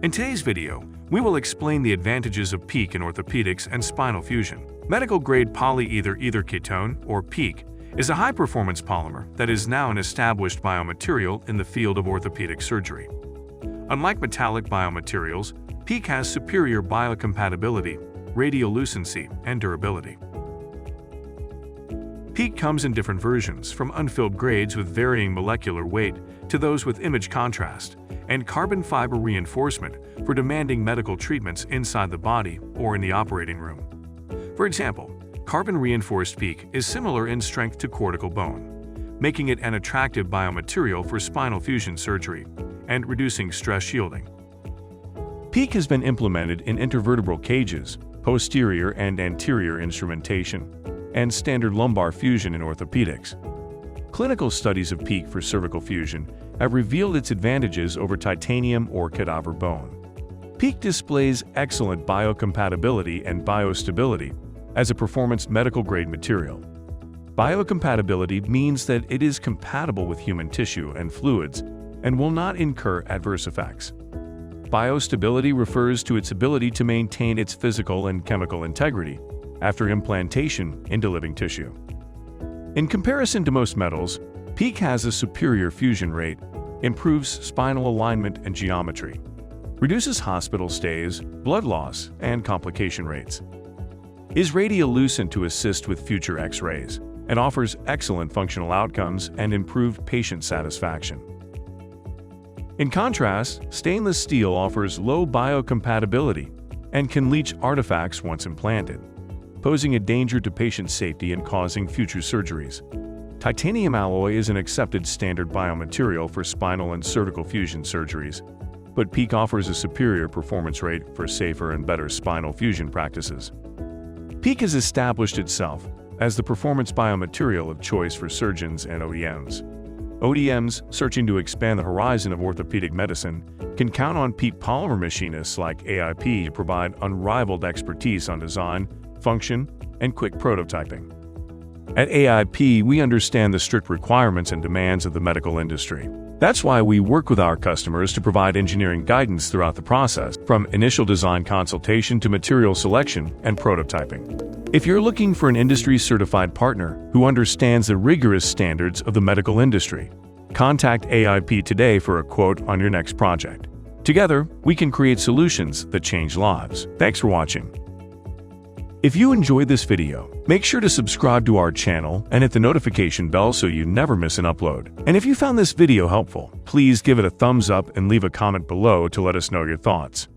In today's video, we will explain the advantages of PEEK in orthopedics and spinal fusion. Medical-grade polyetherketone, or PEEK, is a high-performance polymer that is now an established biomaterial in the field of orthopedic surgery. Unlike metallic biomaterials, PEEK has superior biocompatibility, radiolucency, and durability. PEEK comes in different versions, from unfilled grades with varying molecular weight to those with image contrast and carbon fiber reinforcement for demanding medical treatments inside the body or in the operating room. For example, carbon-reinforced PEEK is similar in strength to cortical bone, making it an attractive biomaterial for spinal fusion surgery and reducing stress shielding. PEEK has been implemented in intervertebral cages, posterior and anterior instrumentation, and standard lumbar fusion in orthopedics. Clinical studies of PEEK for cervical fusion have revealed its advantages over titanium or cadaver bone. PEEK displays excellent biocompatibility and biostability as a performance medical-grade material. Biocompatibility means that it is compatible with human tissue and fluids and will not incur adverse effects. Biostability refers to its ability to maintain its physical and chemical integrity after implantation into living tissue. In comparison to most metals, PEEK has a superior fusion rate, improves spinal alignment and geometry, reduces hospital stays, blood loss, and complication rates, is radiolucent to assist with future X-rays, and offers excellent functional outcomes and improved patient satisfaction. In contrast, stainless steel offers low biocompatibility and can leach artifacts once implanted, posing a danger to patient safety and causing future surgeries. Titanium alloy is an accepted standard biomaterial for spinal and cervical fusion surgeries, but PEEK offers a superior performance rate for safer and better spinal fusion practices. PEEK has established itself as the performance biomaterial of choice for surgeons and OEMs. ODMs searching to expand the horizon of orthopedic medicine can count on PEEK polymer machinists like AIP to provide unrivaled expertise on design, function, and quick prototyping. At AIP, we understand the strict requirements and demands of the medical industry. That's why we work with our customers to provide engineering guidance throughout the process, from initial design consultation to material selection and prototyping. If you're looking for an industry-certified partner who understands the rigorous standards of the medical industry, contact AIP today for a quote on your next project. Together, we can create solutions that change lives. Thanks for watching. If you enjoyed this video, make sure to subscribe to our channel and hit the notification bell so you never miss an upload. And if you found this video helpful, please give it a thumbs up and leave a comment below to let us know your thoughts.